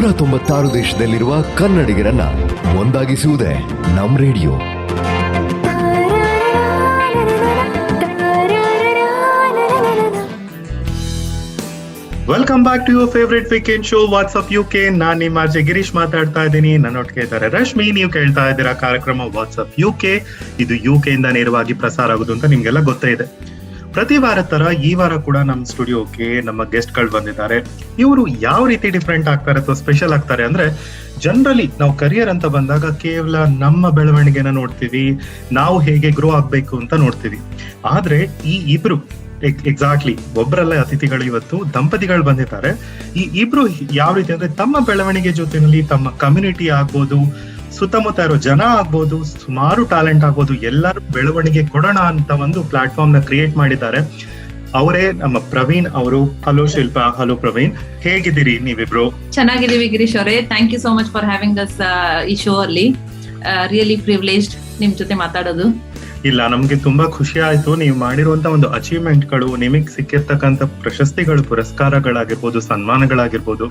196 ದೇಶದಲ್ಲಿರುವ ಕನ್ನಡಿಗರನ್ನ ಒಂದಾಗಿಸುವುದೇ ನಮ್ radio. Welcome back to your favourite weekend show what's up UK. ನಾನ್ ನಿಮ್ಮ ಆರ್ಜೆ ಗಿರೀಶ್ ಮಾತಾಡ್ತಾ ಇದ್ದೀನಿ. ನನ್ನೊಟ್ಟಿಗೆ ಇದ್ದಾರೆ ರಶ್ಮಿ. ನೀವು ಕೇಳ್ತಾ ಇದ್ದೀರಾ ಕಾರ್ಯಕ್ರಮ ವಾಟ್ಸ್ಆಪ್ ಯುಕೆ. ಇದು ಯುಕೆ ಇಂದ ನೇರವಾಗಿ ಪ್ರಸಾರ ಆಗುದು ಅಂತ ನಿಮ್ಗೆಲ್ಲ ಗೊತ್ತೇ ಇದೆ. ಪ್ರತಿ ವಾರ ತರ ಈ ವಾರ ಕೂಡ ನಮ್ಮ ಸ್ಟುಡಿಯೋಕ್ಕೆ ನಮ್ಮ ಗೆಸ್ಟ್ ಗಳು ಬಂದಿದ್ದಾರೆ. ಇವರು ಯಾವ ರೀತಿ ಡಿಫ್ರೆಂಟ್ ಆಗ್ತಾರೆ ಅಥವಾ ಸ್ಪೆಷಲ್ ಆಗ್ತಾರೆ ಅಂದ್ರೆ, ಜನರಲಿ ನಾವು ಕರಿಯರ್ ಅಂತ ಬಂದಾಗ ಕೇವಲ ನಮ್ಮ ಬೆಳವಣಿಗೆನ ನೋಡ್ತೀವಿ, ನಾವು ಹೇಗೆ ಗ್ರೋ ಆಗ್ಬೇಕು ಅಂತ ನೋಡ್ತೀವಿ. ಆದ್ರೆ ಈ ಇಬ್ರು ಎಕ್ಸಾಕ್ಟ್ಲಿ ಒಬ್ಬರಲ್ಲ ಅತಿಥಿಗಳು, ಇವತ್ತು ದಂಪತಿಗಳು ಬಂದಿದ್ದಾರೆ. ಈ ಇಬ್ರು ಯಾವ ರೀತಿ ಅಂದ್ರೆ ತಮ್ಮ ಬೆಳವಣಿಗೆ ಜೊತೆನಲ್ಲಿ ತಮ್ಮ ಕಮ್ಯುನಿಟಿ ಆಗ್ಬೋದು, ಸುತ್ತಮುತ್ತ ಇರೋ ಜನ ಆಗ್ಬೋದು, ಸುಮಾರು ಟ್ಯಾಲೆಂಟ್ ಆಗ್ಬೋದು, ಎಲ್ಲರೂ ಬೆಳವಣಿಗೆ ಕೊಡೋಣ ಅಂತ ಒಂದು ಪ್ಲಾಟ್ಫಾರ್ಮ್ ನ ಕ್ರಿಯೇಟ್ ಮಾಡಿದ್ದಾರೆ. ಅವರೇ ನಮ್ಮ ಪ್ರವೀಣ್ ಅವರು. ಹಲೋ ಶಿಲ್ಪಾ. ಹಲೋ ಪ್ರವೀಣ್, ಹೇಗಿದ್ದೀರಿ ನೀವಿಬ್ರು? ಚೆನ್ನಾಗಿದ್ದೀವಿ ಗಿರೀಶ್ ಅವರೇ. Thank you so much for having us ಈ ಶೋ ಅಲ್ಲಿ. ರಿಯಲಿ ಪ್ರಿವಿಲೇಜ್ಡ್ ನಿಮ್ ಜೊತೆ ಮಾತಾಡೋದು. ಇಲ್ಲ, ನಮ್ಗೆ ತುಂಬಾ ಖುಷಿ ಆಯ್ತು. ನೀವು ಮಾಡಿರುವಂತ ಒಂದು ಅಚೀವ್ಮೆಂಟ್ಗಳು, ನಿಮಗ್ ಸಿಕ್ಕಿರ್ತಕ್ಕಂಥ ಪ್ರಶಸ್ತಿಗಳು, ಪುರಸ್ಕಾರಗಳಾಗಿರ್ಬೋದು, ಸನ್ಮಾನಗಳಾಗಿರ್ಬೋದು,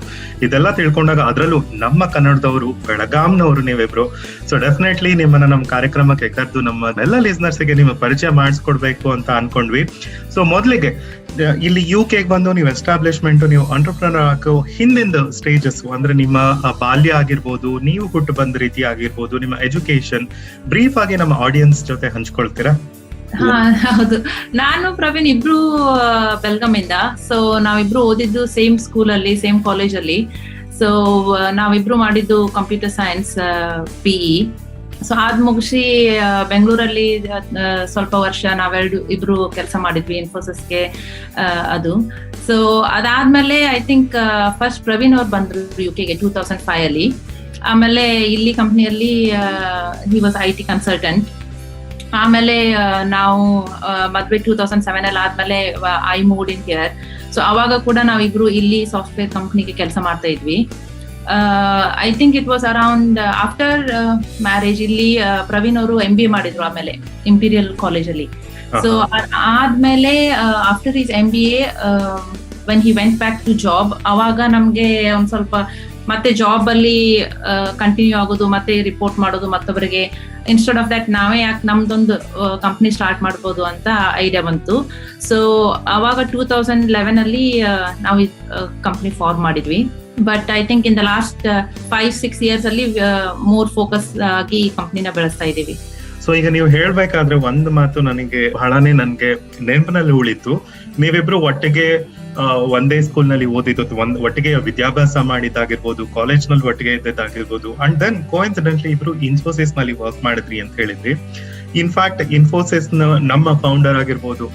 ಇದೆಲ್ಲ ತಿಳ್ಕೊಂಡಾಗ, ಅದ್ರಲ್ಲೂ ನಮ್ಮ ಕನ್ನಡದವರು, ಬೆಳಗಾಂನವರು ನೀವಿಬ್ರು. ಸೊ ಡೆಫಿನೆಟ್ಲಿ ನಿಮ್ಮನ್ನ ನಮ್ಮ ಕಾರ್ಯಕ್ರಮಕ್ಕೆ ಕರೆದು ನಮ್ಮ ಎಲ್ಲ ಲಿಸ್ನರ್ಸ್ಗೆ ನಿಮ್ಮ ಪರಿಚಯ ಮಾಡಿಸ್ಕೊಡ್ಬೇಕು ಅಂತ ಅನ್ಕೊಂಡ್ವಿ. ಸೊ ಮೊದಲಿಗೆ ಇಲ್ಲಿ ಯುಕೆ ಬಂದು ನೀವು ಎಸ್ಟಾಬ್ಲಿಷ್ಮೆಂಟ್, ನೀವು ಎಂಟರ್ಪ್ರನರ್ ಆಗೋ ಹಿಂದಿಂದ ಸ್ಟೇಜಸ್ ಅಂದ್ರೆ ನಿಮ್ಮ ಬಾಲ್ಯ ಆಗಿರ್ಬೋದು, ನೀವು ಹುಟ್ಟು ಬಂದ ರೀತಿ ಆಗಿರ್ಬೋದು, ನಿಮ್ಮ ಎಜುಕೇಶನ್ ಬ್ರೀಫ್ ಆಗಿ ನಮ್ಮ ಆಡಿಯನ್ಸ್ ಜೊತೆ ಹಂಚ್ಕೊಳ್ತೀರಾ? ಹೌದು, ನಾನು ಪ್ರವೀಣ್ ಇಬ್ರು ಬೆಲ್ಗಾಮ್ ಇಂದ. ಸೊ ನಾವಿಬ್ರು ಓದಿದ್ದು ಸೇಮ್ ಸ್ಕೂಲ್ ಅಲ್ಲಿ, ಸೇಮ್ ಕಾಲೇಜ್ ಅಲ್ಲಿ. ಸೊ ನಾವಿಬ್ರು ಮಾಡಿದ್ದು ಕಂಪ್ಯೂಟರ್ ಸೈನ್ಸ್ PE. ಸೊ ಅದ್ ಮುಗಿಸಿ ಬೆಂಗಳೂರಲ್ಲಿ ಸ್ವಲ್ಪ ವರ್ಷ ಇಬ್ರು ಕೆಲಸ ಮಾಡಿದ್ವಿ ಇನ್ಫೋಸಿಸ್ಗೆ ಅದು. ಸೊ ಅದಾದ್ಮೇಲೆ ಐ ಥಿಂಕ್ ಫಸ್ಟ್ ಪ್ರವೀಣ್ ಅವ್ರು ಬಂದ್ರು ಯುಕೆಗೆ 2005 ಅಲ್ಲಿ. ಆಮೇಲೆ ಇಲ್ಲಿ ಕಂಪ್ನಿಯಲ್ಲಿ ಹಿ ವಾಸ್ IT ಕನ್ಸಲ್ಟೆಂಟ್. ಆಮೇಲೆ ನಾವು ಮದ್ವೆ 2007 ಅಲ್ಲಿ ಆದ್ಮೇಲೆ I moved in here. So ಅವಾಗ ಕೂಡ ನಾವಿಬ್ರು ಇಲ್ಲಿ ಸಾಫ್ಟ್ವೇರ್ ಕಂಪ್ನಿಗೆ ಕೆಲಸ ಮಾಡ್ತಾ ಇದ್ವಿ. I think it was around after marriage. ಇಲ್ಲಿ ಪ್ರವೀಣ್ ಅವರು MBA ಮಾಡಿದ್ರು ಆಮೇಲೆ ಇಂಪೀರಿಯಲ್ ಕಾಲೇಜ್ ಅಲ್ಲಿ. ಸೊ ಆದ್ಮೇಲೆ after his MBA when he went back to job, ಅವಾಗ ನಮ್ಗೆ ಒಂದ್ ಸ್ವಲ್ಪ ಮತ್ತೆ ಜಾಬ್ ಅಲ್ಲಿ ಕಂಟಿನ್ಯೂ ಆಗೋದು, ಮತ್ತೆ ರಿಪೋರ್ಟ್ ಮಾಡೋದು ಮತ್ತೊಬ್ಬರಿಗೆ, ಇನ್ಸ್ಟೆಡ್ ಆಫ್ ದಟ್ ನಾವೇ ಯಾಕೆ ನಮ್ದೊಂದು ಕಂಪ್ನಿ ಸ್ಟಾರ್ಟ್ ಮಾಡ್ಬೋದು ಅಂತ ಐಡಿಯಾ ಬಂತು. ಸೊ ಅವಾಗ 2011 ಅಲ್ಲಿ ನಾವು ಕಂಪ್ನಿ ಫಾರ್ಮ್ ಮಾಡಿದ್ವಿ. But I think in the last 5-6 years ಅಲ್ಲಿ ಮೋರ್ ಫೋಕಸ್ ಆಗಿ ಕಂಪ್ನಿನ ಬೆಳೆಸ್ತಾ ಇದ್ದೀವಿ. ಸೊ ಈಗ ನೀವು ಹೇಳ್ಬೇಕಾದ್ರೆ ಒಂದು ಮಾತು ನನ್ಗೆ ನೆನಪಿನಲ್ಲಿ ಉಳಿತು. ನೀವಿಬ್ರು ಒಟ್ಟಿಗೆ ಒಂದೇ ಸ್ಕೂಲ್ ನಲ್ಲಿ ಓದಿದ್ದು, ಒಟ್ಟಿಗೆ ವಿದ್ಯಾಭ್ಯಾಸ ಮಾಡಿದ್ದಾಗಿರ್ಬೋದು, ಕಾಲೇಜ್ ನಲ್ಲಿ ಒಟ್ಟಿಗೆ ಇದ್ದದ್ದಾಗಿರ್ಬೋದು, ಅಂಡ್ ದೆನ್ ಕೋಇನ್ಸಿಡೆಂಟ್ಲಿ ಇಬ್ರು ಇನ್ಫೋಸಿಸ್ ನಲ್ಲಿ ವರ್ಕ್ ಮಾಡಿದ್ರಿ ಅಂತ ಹೇಳಿದ್ರಿ. ಇನ್ಫ್ಯಾಕ್ಟ್ ಇನ್ಫೋಸಿಸ್ ನಮ್ಮ ಫೌಂಡರ್ ಆಗಿರ್ಬೋದು,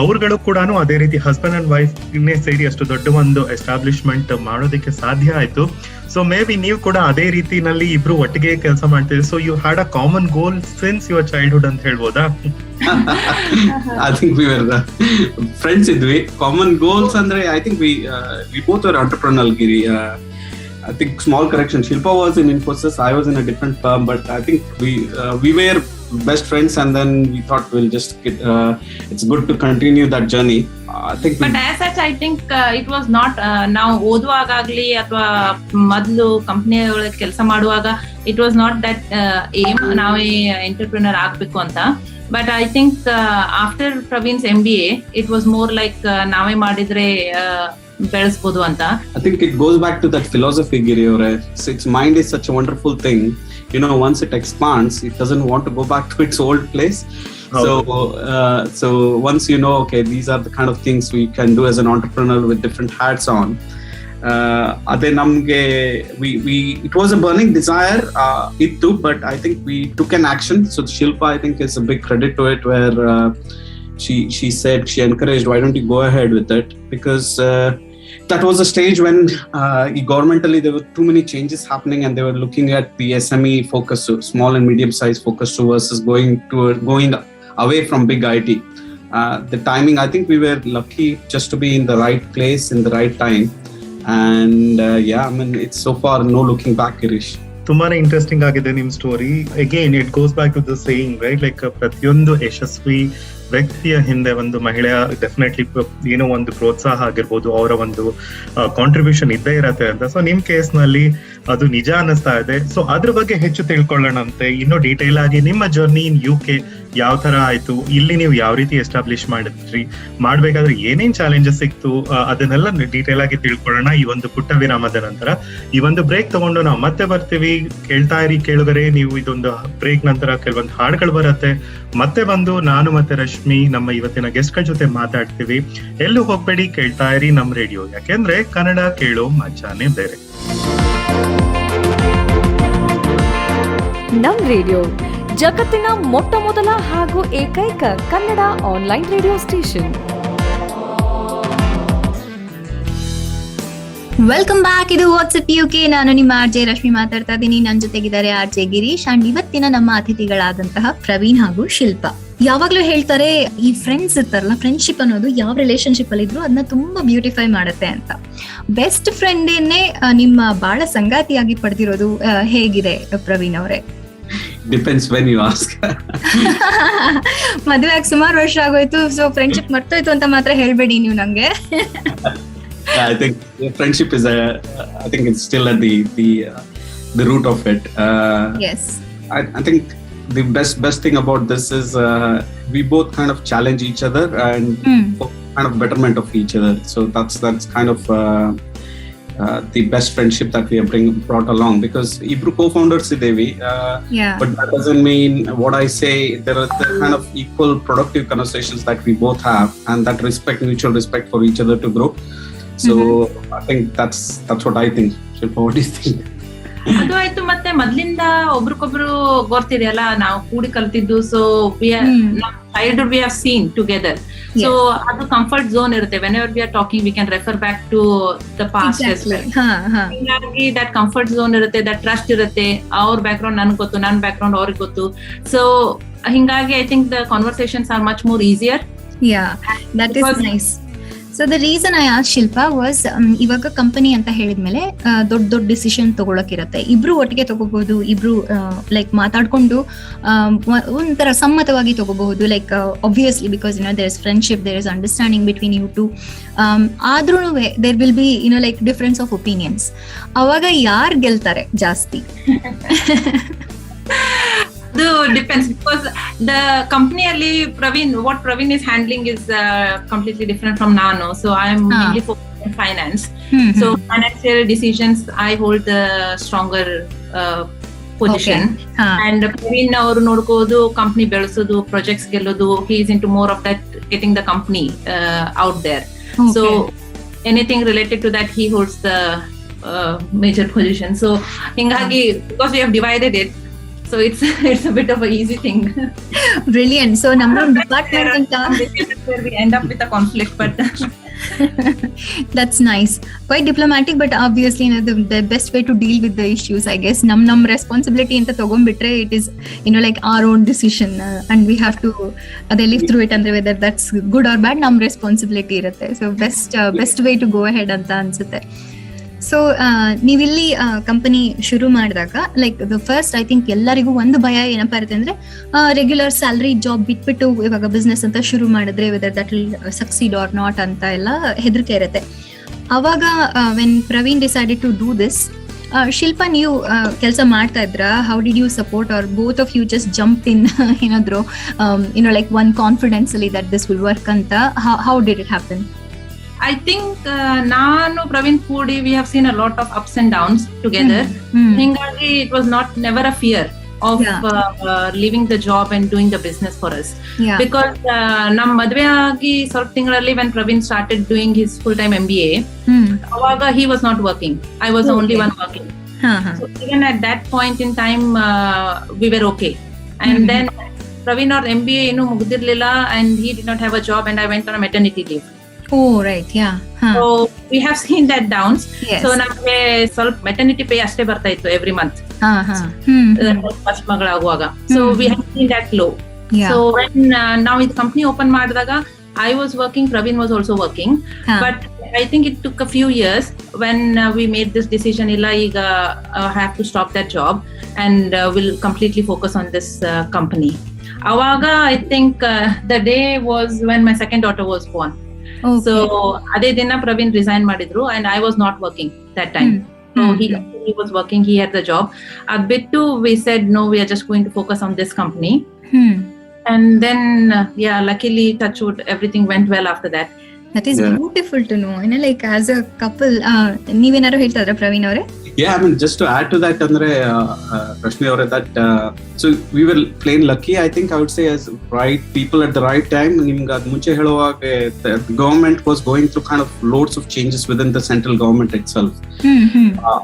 ಅವ್ರುಗಳು ಕೂಡ ಅದೇ ರೀತಿ ಹಸ್ಬೆಂಡ್ ಅಂಡ್ ವೈಫ್ ಇನ್ನೇ ಸೇರಿ ಅಷ್ಟು ದೊಡ್ಡ ಒಂದು ಎಸ್ಟಾಬ್ಲಿಷ್ಮೆಂಟ್ ಮಾಡೋದಕ್ಕೆ ಸಾಧ್ಯ ಆಯ್ತು. ಸೊ ಮೇ ಬಿ ನೀವು ಕೂಡ ಅದೇ ರೀತಿನಲ್ಲಿ ಇಬ್ರು ಒಟ್ಟಿಗೆ ಕೆಲಸ ಮಾಡ್ತೀರಿ. So you had a common goal since your childhood ಅಂತ ಹೇಳ್ಬೋದಾ? I think we were friends ಇದ್ವಿ. ಕಾಮನ್ ಗೋಲ್ಸ್ ಅಂದ್ರೆ I think we both were entrepreneurial, Giri. I think small correction, Shilpa was in Infosys, I was in a different firm, but I think we were best friends, and then we thought we'll just it's good to continue that journey. I think but as such I think it was not ನಾವು ಓದುವಾಗಲಿ ಅಥವಾ ಮೊದಲು company ಒಳಗೆ ಕೆಲಸ ಮಾಡುವಾಗ it was not that aim ನಾವೇ entrepreneur ಆಗ್ಬೇಕು ಅಂತ. But I think after Praveen's MBA it was more like ನಾವೇ ಮಾಡಿದ್ರೆ ಬೆಳೆಸಬಹುದು ಅಂತ. I think it goes back to that philosophy, Giri. Its mind is such a wonderful thing. You know, once it expands, it doesn't want to go back to its old place. So once you know, okay, these are the kind of things we can do as an entrepreneur with different hats on. Ade namge it was a burning desire it too, but I think we took an action. So Shilpa, I think, is a big credit to it, where she said, she encouraged, why don't you go ahead with it? Because that was a stage when governmentally there were too many changes happening, and they were looking at the SME focus, so small and medium size focus, versus going away from big IT. The timing, I think we were lucky just to be in the right place in the right time, and yeah, I mean, it's so far no looking back, Girish. ತುಂಬಾನೇ interesting ಆಗಿದೆ ನಿಮ್ story. Again it goes back to the saying, right? Like ಪ್ರತಿಯೊಂದು ಯಶಸ್ವಿ ವ್ಯಕ್ತಿಯ ಹಿಂದೆ ಒಂದು ಮಹಿಳೆಯ definitely ಏನೋ ಒಂದು ಪ್ರೋತ್ಸಾಹ ಆಗಿರ್ಬೋದು, ಅವರ ಒಂದು ಕಾಂಟ್ರಿಬ್ಯೂಷನ್ ಇದ್ದೇ ಇರತ್ತೆ ಅಂತ. ಸೊ ನಿಮ್ ಕೇಸ್ ನಲ್ಲಿ ಅದು ನಿಜ ಅನ್ನಿಸ್ತಾ ಇದೆ. ಸೊ ಅದ್ರ ಬಗ್ಗೆ ಹೆಚ್ಚು ತಿಳ್ಕೊಳ್ಳೋಣಂತೆ, ಇನ್ನೂ ಡೀಟೇಲ್ ಆಗಿ ನಿಮ್ಮ ಜರ್ನಿ ಇನ್ UK ಯಾವ ತರ ಆಯ್ತು, ಇಲ್ಲಿ ನೀವು ಯಾವ ರೀತಿ ಎಸ್ಟಾಬ್ಲಿಷ್ ಮಾಡಿದ್ರಿ, ಮಾಡ್ಬೇಕಾದ್ರೆ ಏನೇನ್ ಚಾಲೆಂಜಸ್ ಸಿಕ್ತು, ಅದನ್ನೆಲ್ಲ ಡೀಟೇಲ್ ಆಗಿ ತಿಳ್ಕೊಳ್ಳೋಣ ಈ ಒಂದು ಪುಟ್ಟ ವಿರಾಮದ ನಂತರ. ಈ ಒಂದು ಬ್ರೇಕ್ ತಗೊಂಡು ನಾವು ಮತ್ತೆ ಬರ್ತೀವಿ. ಕೇಳ್ತಾ ಇರಿ ಕೇಳುಗರೆ, ನೀವು ಇದೊಂದು ಬ್ರೇಕ್ ನಂತರ ಕೆಲವೊಂದು ಹಾಡುಗಳು ಬರತ್ತೆ, ಮತ್ತೆ ಬಂದು ನಾನು ಮತ್ತೆ ರಶ್ಮಿ ನಮ್ಮ ಇವತ್ತಿನ ಗೆಸ್ಟ್ ಗಳ ಜೊತೆ ಮಾತಾಡ್ತೀವಿ. ಎಲ್ಲೂ ಹೋಗ್ಬೇಡಿ, ಕೇಳ್ತಾ ಇರಿ ನಮ್ ರೇಡಿಯೋ, ಯಾಕೆಂದ್ರೆ ಕನ್ನಡ ಕೇಳೋ ಮಜಾನೇ ಬೇರೆ. ನಮ್ ರೇಡಿಯೋ ಜಗತ್ತಿನ ಮೊಟ್ಟ ಮೊದಲ ಹಾಗೂ ಏಕೈಕ Kannada online radio station. Welcome back. ಇದು ವಾಟ್ಸ್ಆಪ್ UK. ನಾನು ನಿಮ್ಮ RJ ರಶ್ಮಿ ಮಾತಾಡ್ತಾ ಇದ್ದೀನಿ. ನನ್ನ ಜೊತೆಗಿದ್ದಾರೆ RJ ಗಿರೀಶ್ ಅಂಡ್ ಇವತ್ತಿನ ನಮ್ಮ ಅತಿಥಿಗಳಾದಂತಹ ಪ್ರವೀಣ್ ಹಾಗೂ ಶಿಲ್ಪಾ. ಯಾವಾಗ್ಲೂ ಹೇಳ್ತಾರೆ ಈ ಫ್ರೆಂಡ್ಸ್ ಇರ್ತಾರಲ್ಲ, ಫ್ರೆಂಡ್ಶಿಪ್ ಅನ್ನೋದು ಯಾವ ರಿಲೇಶನ್ಶಿಪ್ ಅಲ್ಲಿ ಇದ್ರು ಅದನ್ನ ತುಂಬಾ ಬ್ಯೂಟಿಫೈ ಮಾಡುತ್ತೆ ಅಂತ. ಬೆಸ್ಟ್ ಫ್ರೆಂಡೇನೆ ನಿಮ್ಮ ಬಹಳ ಸಂಗಾತಿಯಾಗಿ ಪಡೆದಿರೋದು ಹೇಗಿದೆ ಪ್ರವೀಣ್ ಅವರೇ? Depends when you ask. ಮದುವೆ ಆಗಿ ಸುಮಾರು ವರ್ಷ ಆಗೋಯ್ತು, ಸೊ ಫ್ರೆಂಡ್ಶಿಪ್ ಮರ್ತೋಯ್ತು ಅಂತ ಮಾತ್ರ ಹೇಳ್ಬೇಡಿ ನೀವು ನಂಗೆ. I think friendship is I think it's still at the root of it. Yes. I think the best thing about this is we both kind of challenge each other and kind of betterment of each other. So that's kind of the best friendship that we have brought along, because Ibru co-founders Devi, but that doesn't mean what I say. There are the kind of equal productive conversations that we both have, and that mutual respect for each other to grow. So I think that's what I think. Shilpa, what do you think? ಅದು ಆಯ್ತು. ಮತ್ತೆ ಮೊದ್ಲಿಂದ ಒಬ್ರಿಗೊಬ್ರು ಗೊತ್ತಿದೆಯಲ್ಲ, ನಾವು ಕೂಡಿ ಕಲ್ತಿದ್ದು. So childhood we have seen together. So ಅದು comfort zone ಇರುತ್ತೆ. whenever we are talking we can refer back to the past as well. ಹೀಗಾಗಿ that comfort zone ಇರುತ್ತೆ, that trust ಇರುತ್ತೆ. ಅವ್ರ ಬ್ಯಾಕ್ ಗ್ರೌಂಡ್ ನನ್ಗೆ ಗೊತ್ತು, ನನ್ನ ಬ್ಯಾಕ್ ಗ್ರೌಂಡ್ ಅವ್ರಿಗೆ ಗೊತ್ತು. ಸೊ ಹಿಂಗಾಗಿ I think the conversations are much more easier. Yeah, that is nice. So the reason I ask Shilpa was, ಇವಾಗ ಕಂಪನಿ ಅಂತ ಹೇಳಿದ್ಮೇಲೆ ದೊಡ್ಡ ಡಿಸಿಷನ್ ತಗೊಳಕಿರತ್ತೆ, ಇಬ್ರು ಒಟ್ಟಿಗೆ ತಗೋಬಹುದು, ಇಬ್ರು ಲೈಕ್ ಮಾತಾಡ್ಕೊಂಡು ಒಂಥರ ಸಮ್ಮತವಾಗಿ ತಗೋಬಹುದು. Like obviously because there is friendship, there is understanding between you two. ಆದ್ರೂ there will be like difference of opinions. ಅವಾಗ ಯಾರು ಗೆಲ್ತಾರೆ ಜಾಸ್ತಿ? Depends, because the company ali what Praveen is handling is completely different from Nano. So I am mainly focused on finance. So financial decisions I hold the stronger position. And Praveen ಅವರು ನೋಡ್ಕೋದು, company ಬೆಳೆಸೋದು, projects ಗೆಲ್ಲೋದು. He is into more of that, getting the company out there. So anything related to that he holds the major position. So hingagi, because we have divided it, so it's a bit of a easy thing. Brilliant. So number of department where we end up with a conflict, but that's nice. Quite diplomatic, but obviously the best way to deal with the issues, I guess, nam responsibility anta tagombitre, it is like our own decision, and we have to live through it, andre whether that's good or bad nam responsibility irutte. So best way to go ahead anta ansutte. So ನೀವಿಲ್ಲಿ company ಶುರು ಮಾಡಿದಾಗ like the first I think ಎಲ್ಲರಿಗೂ ಒಂದು ಭಯ ಏನಪ್ಪಾ ಇರುತ್ತೆ ಅಂದ್ರೆ, regular salary job ಬಿಟ್ಬಿಟ್ಟು ಇವಾಗ ಬಿಸ್ನೆಸ್ ಅಂತ ಶುರು ಮಾಡಿದ್ರೆ whether that will succeed or not ಅಂತ ಎಲ್ಲ ಹೆದರಿಕೆ ಇರುತ್ತೆ. ಅವಾಗ when Praveen decided to do this, Shilpa ನೀವು ಕೆಲಸ ಮಾಡ್ತಾ ಇದ್ರ, how did you support or both of you just jump in ಏನಾದ್ರು ಲೈಕ್ ಒನ್ ಕಾನ್ಫಿಡೆನ್ಸ್ ಅಲ್ಲಿ ದಟ್ ದಿಸ್ ವಿಲ್ ವರ್ಕ್ ಅಂತ? How did it happen? I think Nanu Praveen Koodi, we have seen a lot of ups and downs together. Hingagi it was never a fear of leaving the job and doing the business for us. Because nam madve agi ಸ್ವಲ್ಪ ತಿಂಗಳಲ್ಲಿ when Praveen started doing his full time MBA, awaga he was not working, I was the only one working. So even at that point in time we were okay. And then Praveen our MBA inu mugdirlilla and he did not have a job, and I went on a maternity leave. Oh right, yeah. So we have seen that downs. Yes. So ನಮಗೆ ಸ್ವಲ್ಪ maternity pay ಅಷ್ಟೇ ಬರ್ತಾ ಇತ್ತು every month first ಮಗಳಾಗುವಾಗ. So we have seen that low. So when ನಾವು ಇದು company open ಮಾಡಿದಾಗ I was working, Praveen was also working, but I think it took a few years when we made this decision, illa iga have to stop that job and we'll completely focus on this company. ಅವಾಗ I think the day was when my second daughter was born. So ಅದೇ ದಿನ Praveen resign ಮಾಡಿದ್ರು and I was not working that time. So he was working, he had the job. A bit too, we said no, we are just going to focus on this company. And then luckily, touch wood, everything went well after that. That is beautiful to know. Like as a couple, ನೀವೇನಾದ್ರು ಹೇಳ್ತಾರ ಪ್ರವೀಣ್ ಅವರೇ? Yeah, I mean, just to add to that, Andre, Rashmi avare, that so we were plain lucky, I think I would say, as right people at the right time. Nimga ad munche heಳುವಾಗ the government was going through kind of loads of changes within the central government itself.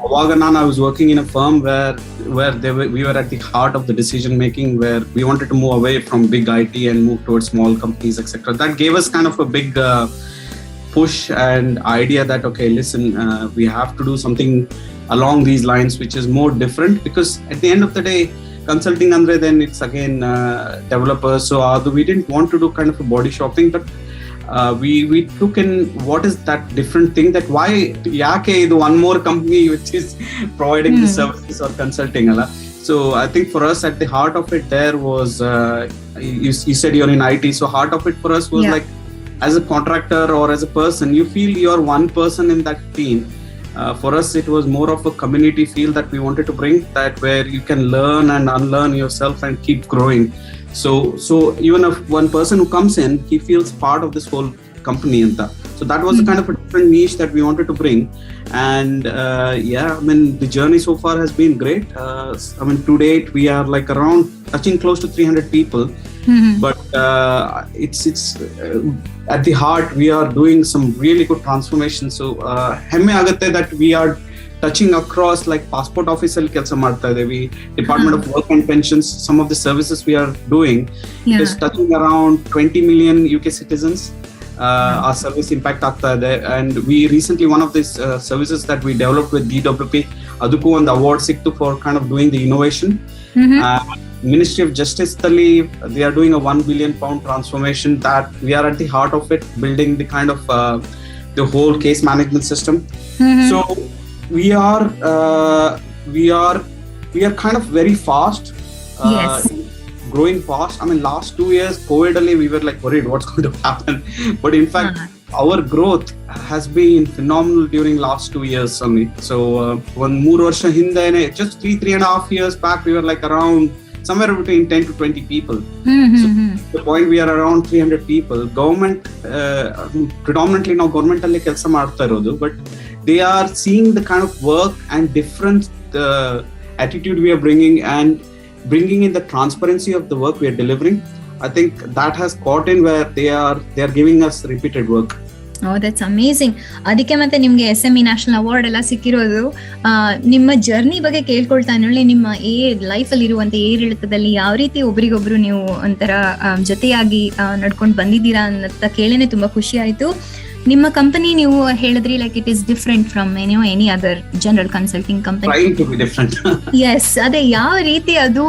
Awaga I was working in a firm where we were at the heart of the decision making, where we wanted to move away from big IT and move towards small companies, etc. That gave us kind of a big push and idea that, okay, listen, we have to do something along these lines which is more different, because at the end of the day, consulting andre, then it's again developers. So we didn't want to do kind of a body shopping, but we took in what is that different thing, that why yake idu one more company which is providing the services or consulting ala. So I think for us, at the heart of it, there was you said you're in IT, so heart of it for us was like, as a contractor or as a person, you feel you're one person in that team. For us, it was more of a community feel that we wanted to bring, that where you can learn and unlearn yourself and keep growing. So even if one person who comes in, he feels part of this whole company. So that was the kind of a different niche that we wanted to bring. And I mean, the journey so far has been great. I mean, to date, we are like around touching close to 300 people. But it's at the heart, we are doing some really good transformation. So hemme agutte that we are touching across, like passport office alli kelsa martta idevi, Department of Work and Pensions, some of the services we are doing is touching around 20 million UK citizens. Our service impact ಆಗ್ತಾ ಇದೆ. And we recently, one of these services that we developed with DWP, ಅದಕ್ಕೂ ಒಂದು award ಸಿಕ್ತು for kind of doing the innovation. Ministry of Justice tali, they are doing a £1 billion transformation, that we are at the heart of it, building the kind of the whole case management system. So we are kind of very fast, growing fast. I mean, last 2 years COVID ali, we were like worried what's going to happen, but in fact our growth has been phenomenal during last 2 years only. So one 3 varsha hindene, just 3.5 years back, we were like around somewhere between 10 to 20 people. So the point, we are around 300 people. Government, predominantly now government alli kelsa ಮಾಡ್ತಾ ಇರೋದು, but they are seeing the kind of work and different attitude we are bringing, and bringing in the transparency of the work we are delivering. I think that has caught in, where they are giving us repeated work. That's amazing. ಅದಕ್ಕೆ ಮತ್ತೆ ನಿಮ್ಗೆ SME national award ಎಲ್ಲ ಸಿಕ್ಕಿರೋದು. ನಿಮ್ಮ journey ಬಗ್ಗೆ ಕೇಳ್ಕೊಳ್ತಾ ನೋಡಿ, ನಿಮ್ಮ ಲೈಫಲ್ಲಿ ಇರುವಂತ ಏರಿಳಿತದಲ್ಲಿ ಯಾವ ರೀತಿ ಒಬ್ರಿಗೊಬ್ರು ನೀವು ಒಂಥರ ಜೊತೆಯಾಗಿ ನಡ್ಕೊಂಡು ಬಂದಿದ್ದೀರಾ ಅಂತ ಕೇಳೇನೆ ತುಂಬಾ ಖುಷಿ ಆಯ್ತು. ನಿಮ್ಮ ಕಂಪನಿ ನೀವು ಹೇಳಿದ್ರಿ like it is different from any other general consulting company. Yes, ಅದೇ ಯಾವ ರೀತಿ ಅದು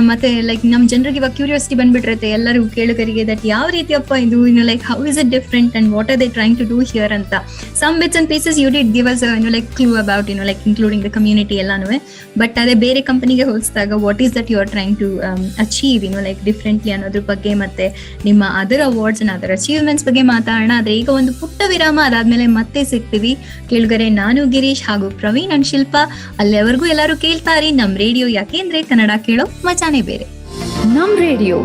ಮತ್ತೆ ಲೈಕ್ ನಮ್ ಜನರಿಗೆ ಇವಾಗ ಕ್ಯೂರಿಯಾಸಿಟಿ ಬಂದ್ಬಿಟ್ಟಿರುತ್ತೆ ಎಲ್ಲರೂ ಕೇಳುಗರಿಗೆ, ದಟ್ ಯಾವ ರೀತಿಯಪ್ಪ ಇದು, like how is it different and what are they trying to do here ಅಂತ. Some bits and pieces you did give us like clue about like including the community ಎಲ್ಲಾನು. ಬಟ್ ಅದೇ ಬೇರೆ ಕಂಪನಿಗೆ ಹೋಲಿಸಿದಾಗ what is that you are trying to achieve like differently ಅನ್ನೋದ್ರ ಬಗ್ಗೆ, ಮತ್ತೆ ನಿಮ್ಮ ಅದರ್ ಅವಾರ್ಡ್ಸ್ ಅದರ್ ಅಚೀವ್ಮೆಂಟ್ಸ್ ಬಗ್ಗೆ ಮಾತಾಡೋಣ. ಆದ್ರೆ ಈಗ ಒಂದು ಪುಟ್ಟ ವಿರಾಮ, ಅದಾದ್ಮೇಲೆ ಮತ್ತೆ ಸಿಗ್ತೀವಿ. ಕೇಳುಗರೆ, ನಾನು ಗಿರೀಶ್ ಹಾಗೂ ಪ್ರವೀಣ್ ಅಂಡ್ ಶಿಲ್ಪಾ. ಅಲ್ಲಿವರೆಗೂ ಎಲ್ಲರೂ ಕೇಳ್ತಾರಿ ನಮ್ ರೇಡಿಯೋ, ಯಾಕೆಂದ್ರೆ ಕನ್ನಡ ಕೇಳೋ ಮಜಾನೇ ಬೇರೆ. ನಮ್ ರೇಡಿಯೋ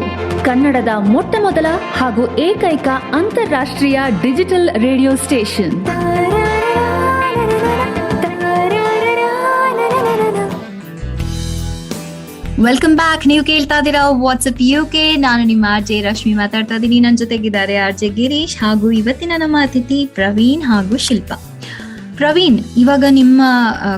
ಕನ್ನಡದ ಮೊಟ್ಟ ಮೊದಲ ಹಾಗೂ ಏಕೈಕ ಅಂತಾರಾಷ್ಟ್ರೀಯ digital radio station. Welcome back. ನೀವು ಕೇಳ್ತಾ ಇದ್ದೀರಾ ವಾಟ್ಸ್ಆಪ್ UK. ನಾನು ನಿಮ್ಮ RJ ರಶ್ಮಿ ಮಾತಾಡ್ತಾ ಇದ್ದೀನಿ. ನನ್ನ ಜೊತೆಗಿದ್ದಾರೆ RJ ಗಿರೀಶ್ ಹಾಗೂ ಇವತ್ತಿನ ನಮ್ಮ ಅತಿಥಿ ಪ್ರವೀಣ್ ಹಾಗೂ ಶಿಲ್ಪಾ. ಪ್ರವೀಣ್, ಇವಾಗ ನಿಮ್ಮ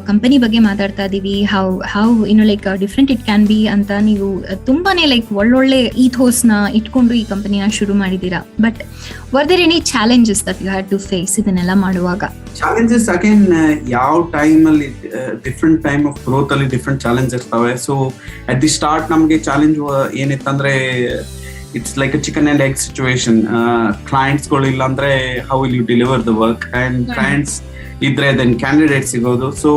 ಕಂಪನಿ ಬಗ್ಗೆ ಮಾತಾಡ್ತಾ ಇದೀವಿ. How like different it can be ಅಂತ ನೀವು ತುಂಬಾನೇ ಲೈಕ್ ಒಳ್ಳೊಳ್ಳೆ ಈಥೋಸ್ ನ ಇಟ್ಕೊಂಡು ಈ ಕಂಪನಿನ ಶುರು ಮಾಡಿದೀರಾ. But were there any challenges that you had to face ಇದನ್ನೆಲ್ಲ ಮಾಡುವಾಗ? ಚಾಲೆಂಜಸ್ ಅಗೇನ್ ಯಾವ ಟೈಮ್ ಅಲ್ಲಿ ಡಿಫ್ರೆಂಟ್ ಟೈಮ್ ಆಫ್ ಗ್ರೋತ್ ಅಲ್ಲಿ ಡಿಫ್ರೆಂಟ್ ಚಾಲೆಂಜ್ ಇರ್ತಾವೆ. ಸೊ ಅಟ್ ದಿ ಸ್ಟಾರ್ಟ್ ನಮ್ಗೆ ಚಾಲೆಂಜ್ ಏನಿತ್ತಂದ್ರೆ, it's like a chicken and egg situation. Clients ಗಳು ಇಲ್ಲ ಅಂದ್ರೆ how will you deliver the work, and clients ಇದ್ರೆ ದೆನ್ ಕ್ಯಾಂಡಿಡೇಟ್ ಸಿಗೋದು. So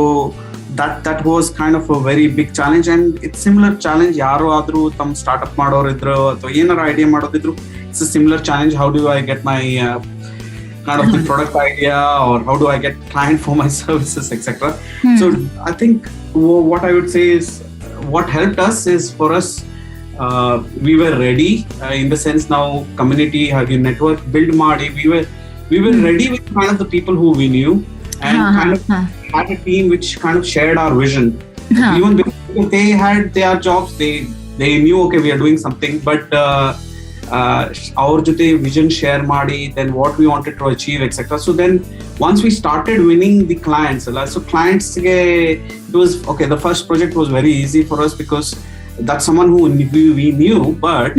that was kind of a very big challenge, and it's similar challenge ಯಾರು ಆದ್ರೂ ತಮ್ಮ startup ಮಾಡೋರು ಇದ್ರು ಅಥವಾ ಏನಾರ idea ಮಾಡೋದಿದ್ರು, it's a similar challenge. How do I get my kind of the product idea, or how do I get client for my services, etc. So I think what I would say is what helped us is, for us, we were ready in the sense now community having network build maadi, we were ready with kind of the people who we knew, and kind of had a team which kind of shared our vision. Even because they had their jobs, they knew, okay, we are doing something, but our jothe vision share maadi, then what we wanted to achieve, etc. So then once we started winning the clients, so clients ge, it was okay, the first project was very easy for us because that's someone who we knew, but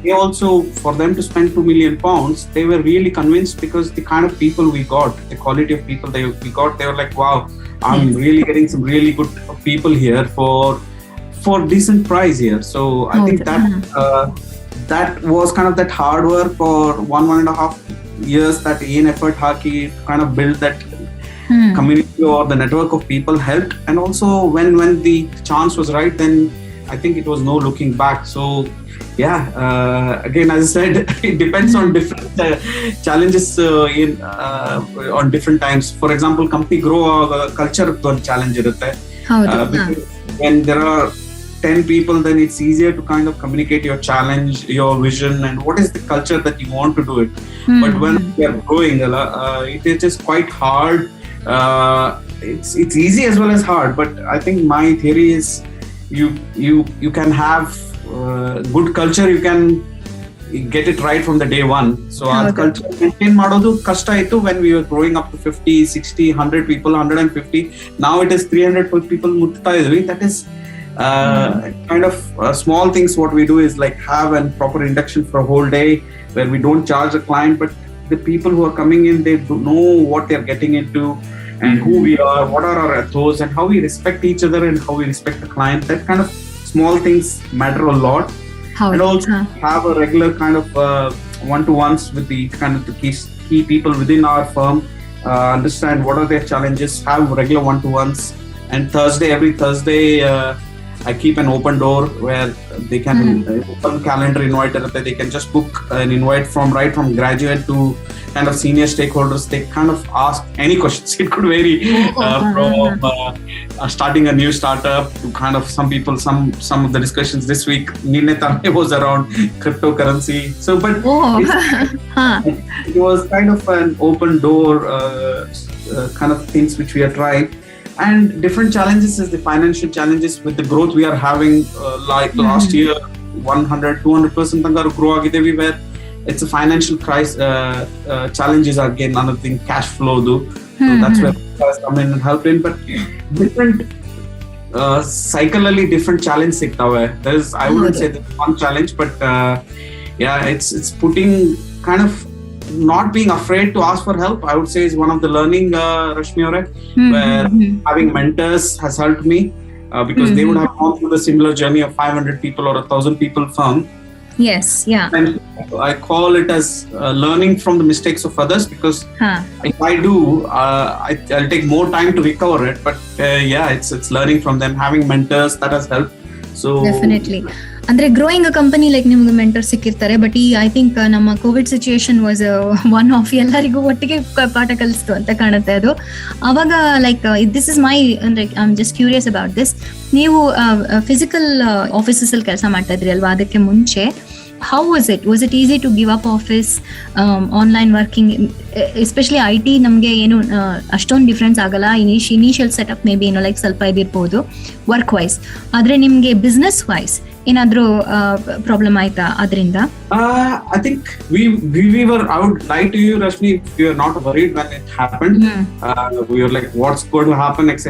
they also, for them to spend 2 million pounds, they were really convinced because the kind of people we got, the quality of people we got, they were like, wow, I'm really getting some really good people here for decent price here. So I think that was kind of that hard work for 1.5 years, that effort haki kind of build that community or the network of people helped. And also when the chance was right, then I think it was no looking back. So yeah, again, as I said, it depends on different challenges on different times. For example, company grow culture challenge irutte, because when there are 10 people, then it's easier to kind of communicate your challenge, your vision, and what is the culture that you want to do it. But when we are growing, it is just quite hard. It's easy as well as hard, but I think my theory is you can have good culture, you can get it right from the day one. So our culture maintain ಮಾಡೋದು ಕಷ್ಟ ಇತ್ತು when we were growing up to 50, 60, 100 people, 150. Now it is 300 people ಮುಟ್ತಾ ಇದ್ವಿ. That is kind of small things. What we do is like have a proper induction for a whole day where we don't charge the client, but the people who are coming in, they know what they're getting into and who we are, what are our ethos, and how we respect each other and how we respect the client. That kind of small things matter a lot. And also have a regular kind of one-to-ones with the kind of the key people within our firm, understand what are their challenges, have regular one-to-ones. And every Thursday, I keep an open door where they can open calendar invite, they can just book an invite from graduate to kind of senior stakeholders. They kind of ask any questions. It could vary from starting a new startup to kind of some of the discussions this week was around cryptocurrency. So, but it was kind of an open door kind of things which we are trying. And different challenges is the financial challenges with the growth we are having, like last year 100-200% tanga grow ಆಗಿದ್ದೇವೆ, where it's a financial crisis. Challenges again, another thing, cash flow do. So that's where we come in and help in. But different cyclically different challenge siktave. There's, I wouldn't say there's one challenge, but yeah, it's putting kind of not being afraid to ask for help. I would say is one of the learning, Rashmi Aure, where having mentors has helped me because they would have gone through the similar journey of 500 people or 1,000 people firm. Yes, yeah. And I call it as learning from the mistakes of others, because if I do, I'll take more time to recover it. But yeah, it's learning from them, having mentors, that has helped. So definitely ಅಂದ್ರೆ growing ಅ company like ನಿಮ್ಗೆ mentor ಸಿಕ್ಕಿರ್ತಾರೆ, but ಈ I think ನಮ್ಮ Covid situation was one of ಎಲ್ಲರಿಗೂ ಒಟ್ಟಿಗೆ ಪಾಠ ಕಲಿಸ್ತು ಅಂತ ಕಾಣುತ್ತೆ ಅದು. ಅವಾಗ ಲೈಕ್ ದಿಸ್ ಇಸ್ ಮೈ ಅಂದ್ರೆ I am just curious about this. ನೀವು ಫಿಸಿಕಲ್ ಆಫೀಸಸ್ ಅಲ್ಲಿ ಕೆಲಸ ಮಾಡ್ತಾ ಇದ್ರಿ ಅಲ್ವಾ, ಅದಕ್ಕೆ ಮುಂಚೆ how was it? Was it easy to give up office, online working, especially IT? ನಮಗೆ ಏನು ಅಷ್ಟೊಂದು ಡಿಫ್ರೆನ್ಸ್ ಆಗಲ್ಲ. ಇನಿಷಿಯಲ್ ಸೆಟಪ್ ಮೇ ಬಿ ಏನೋ ಲೈಕ್ ಸ್ವಲ್ಪ ಇದಿರ್ಬೋದು ವರ್ಕ್ ವೈಸ್, ಆದ್ರೆ ನಿಮ್ಗೆ ಬಿಸ್ನೆಸ್ ವೈಸ್ ಏನಾದ್ರೂ ಪ್ರಾಬ್ಲಮ್ ಆಯ್ತಾ ಅದರಿಂದ? I think we were, I would lie to you, Rashmi, if you are not worried when it happened. We were like, what's going to happen, etc.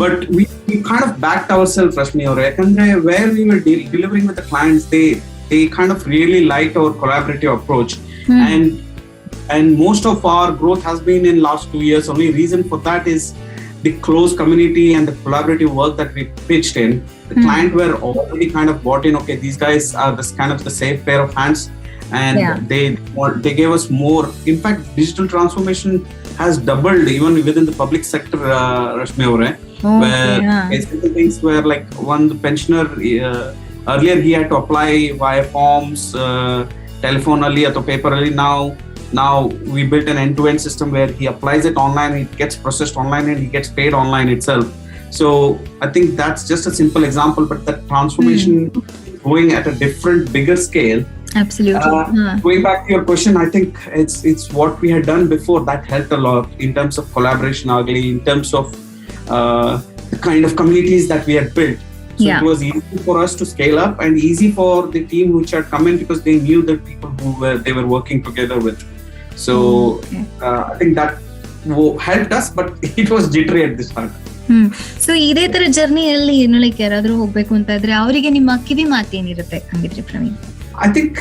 But we kind of backed ourselves, Rashmi, where we were delivering with the clients, they kind of really liked our collaborative approach. And most of our growth has been in last 2 years. Only reason for that is the close community and the collaborative work that we pitched in. The client were already kind of bought in, okay, these guys are this kind of the safe pair of hands, and they gave us more. In fact, digital transformation has doubled even within the public sector, Rashmi Aure. where simple things were like one pensioner earlier he had to apply via forms, telephone ali or paper ali. Now we built an end-to-end system where he applies it online, it gets processed online, and he gets paid online itself. So I think that's just a simple example, but the transformation going at a different, bigger scale. Absolutely. Going back to your question, I think it's what we had done before that helped a lot in terms of collaboration, ugly, in terms of the kind of communities that we had built. So it was easy for us to scale up and easy for the team which had come in because they knew the people who they were working together with. So I think that helped us, but it was jittery at the start. So ಇದೇ ತರ ಜರ್ನಿಯಲ್ಲಿ like ಯಾರಾದ್ರೂ ಹೋಗ್ಬೇಕು ಅಂತ ಇದ್ರೆ ಅವರಿಗೆ ನಿಮ್ಮ ಕಿವಿ ಮಾತೇನಿರುತ್ತೆ ಹಂಗಿದ್ರೆ Praveen? I think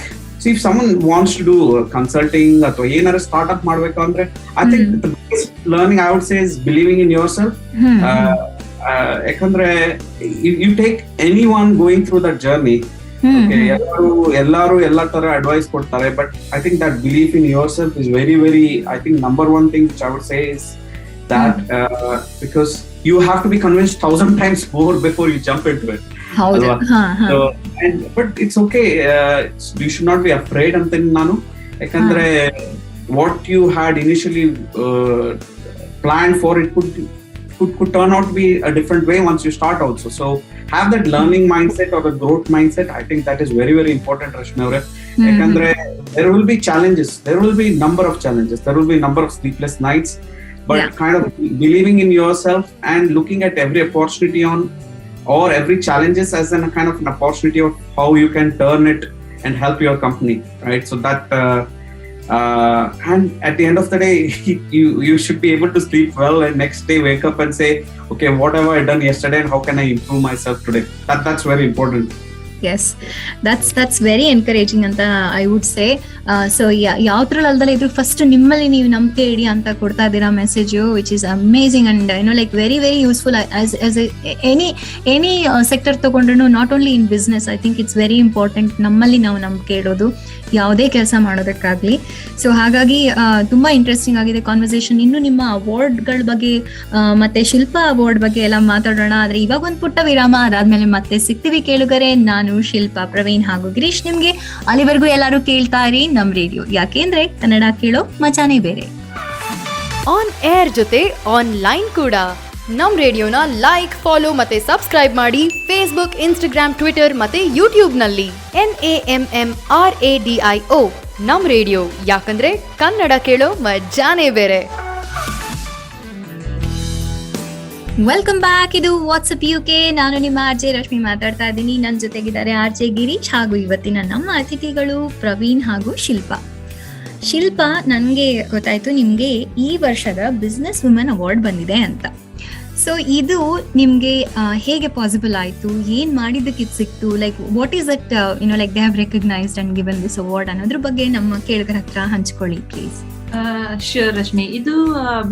if someone wants to do consulting ಅಥವಾ ಏನಾದ್ರು ಸ್ಟಾರ್ಟ್ಅಪ್ ಮಾಡ್ಬೇಕು ಅಂದ್ರೆ I think the biggest learning I would say is believing in yourself. ಯಾಕಂದ್ರೆ you take anyone going through that journey, ಎಲ್ಲಾರು ಎಲ್ಲಾ ತರ ಅಡ್ವೈಸ್ ಕೊಡ್ತಾರೆ, but I think that belief in yourself is very very I think number one thing which I would say is that because you have to be convinced 1,000 times more before you jump into it. So, but it's okay, you should not be afraid ante nanu yakandre what you had initially planned for it could turn out to be a different way once you start also. So have that learning mindset or the growth mindset. I think that is very very important, Rashmi avare, yakandre there will be challenges, there will be number of challenges, there will be number of sleepless nights, but kind of believing in yourself and looking at every opportunity or every challenges as a kind of an opportunity of how you can turn it and help your company, right? So that and at the end of the day you should be able to sleep well and next day wake up and say, okay, what have I done yesterday and how can I improve myself today? That's very important. Yes, that's very encouraging ಅಂತ I would say. So ಯಾವ್ದ್ರಲ್ಲಿ ಅಲ್ದಲ್ಲ ಇದು first ನಿಮ್ಮಲ್ಲಿ ನೀವು ನಂಬಿಕೆ ಇಡಿ ಅಂತ ಕೊಡ್ತಾ ಇದ್ದೀರಾ message, which is amazing and like very very useful as any sector ತಗೊಂಡ್ರು, not only in business. I think it's very important ನಮ್ಮಲ್ಲಿ ನಾವು ನಂಬಿಕೆ ಇಡೋದು ಯಾವುದೇ ಕೆಲಸ ಮಾಡೋದಕ್ಕಾಗ್ಲಿ. ಸೊ ಹಾಗಾಗಿ ತುಂಬಾ ಇಂಟ್ರೆಸ್ಟಿಂಗ್ ಆಗಿದೆ ಕಾನ್ವರ್ಸೇಷನ್. ಇನ್ನು ನಿಮ್ಮ ಅವಾರ್ಡ್ಗಳ ಬಗ್ಗೆ ಮತ್ತೆ ಶಿಲ್ಪಾ ಅವಾರ್ಡ್ ಬಗ್ಗೆ ಎಲ್ಲ ಮಾತಾಡೋಣ. ಆದ್ರೆ ಇವಾಗ ಒಂದು ಪುಟ್ಟ ವಿರಾಮ, ಅದಾದ್ಮೇಲೆ ಮತ್ತೆ ಸಿಗ್ತೀವಿ ಕೇಳುಗರೆ. ನಾನು ಶಿಲ್ಪಾ, ಪ್ರವೀಣ್ ಹಾಗೂ ಗಿರೀಶ್ ನಿಮ್ಗೆ. ಅಲ್ಲಿವರೆಗೂ ಎಲ್ಲರೂ ಕೇಳ್ತಾ ಇರಿ ನಮ್ ರೇಡಿಯೋ, ಯಾಕೆಂದ್ರೆ ಕನ್ನಡ ಕೇಳೋ ಮಜಾನೇ ಬೇರೆ. ಆನ್ ಏರ್ ಜೊತೆ ಆನ್ಲೈನ್ ಕೂಡ ನಮ್ ರೇಡಿಯೋನ ಲೈಕ್, ಫಾಲೋ ಮತ್ತೆ ಸಬ್ಸ್ಕ್ರೈಬ್ ಮಾಡಿ ಫೇಸ್ಬುಕ್, ಇನ್ಸ್ಟಾಗ್ರಾಮ್, ಟ್ವಿಟರ್ ಮತ್ತೆ ಯೂಟ್ಯೂಬ್ ನಲ್ಲಿ NAMMRADIO ನಮ್ ರೇಡಿಯೋ, ಯಾಕಂದ್ರೆ ಕನ್ನಡ ಕೇಳೋ ಮಜಾನೇ ಬೇರೆ. Welcome back. ಇದು ವಾಟ್ಸ್ಆಪ್ UK. ನಾನು ನಿಮ್ಮ RJ ರಶ್ಮಿ ಮಾತಾಡ್ತಾ ಇದ್ದೀನಿ. ನನ್ನ ಜೊತೆಗಿದ್ದಾರೆ RJ ಗಿರೀಶ್ ಹಾಗೂ ಇವತ್ತಿನ ನಮ್ಮ ಅತಿಥಿಗಳು ಪ್ರವೀಣ್ ಹಾಗೂ ಶಿಲ್ಪಾ. ಶಿಲ್ಪಾ, ನನಗೆ ಗೊತ್ತಾಯ್ತು ನಿಮ್ಗೆ ಈ ವರ್ಷದ ಬಿಸ್ನೆಸ್ ವುಮೆನ್ ಅವಾರ್ಡ್ ಬಂದಿದೆ ಅಂತ. ಸೊ ಇದು ನಿಮ್ಗೆ ಹೇಗೆ ಪಾಸಿಬಲ್ ಆಯ್ತು, ಏನ್ ಮಾಡಿದ್ದಕ್ಕೆ ಇದು ಸಿಕ್ತು, like what is that like they have recognised and given this award ಅನ್ನೋದ್ರ ಬಗ್ಗೆ ನಮ್ಮ ಕೇಳುಗರ ಹತ್ರ ಹಂಚ್ಕೊಳ್ಳಿ ಪ್ಲೀಸ್. ಶ್ಯೂರ್ ರಶ್ಮಿ. ಇದು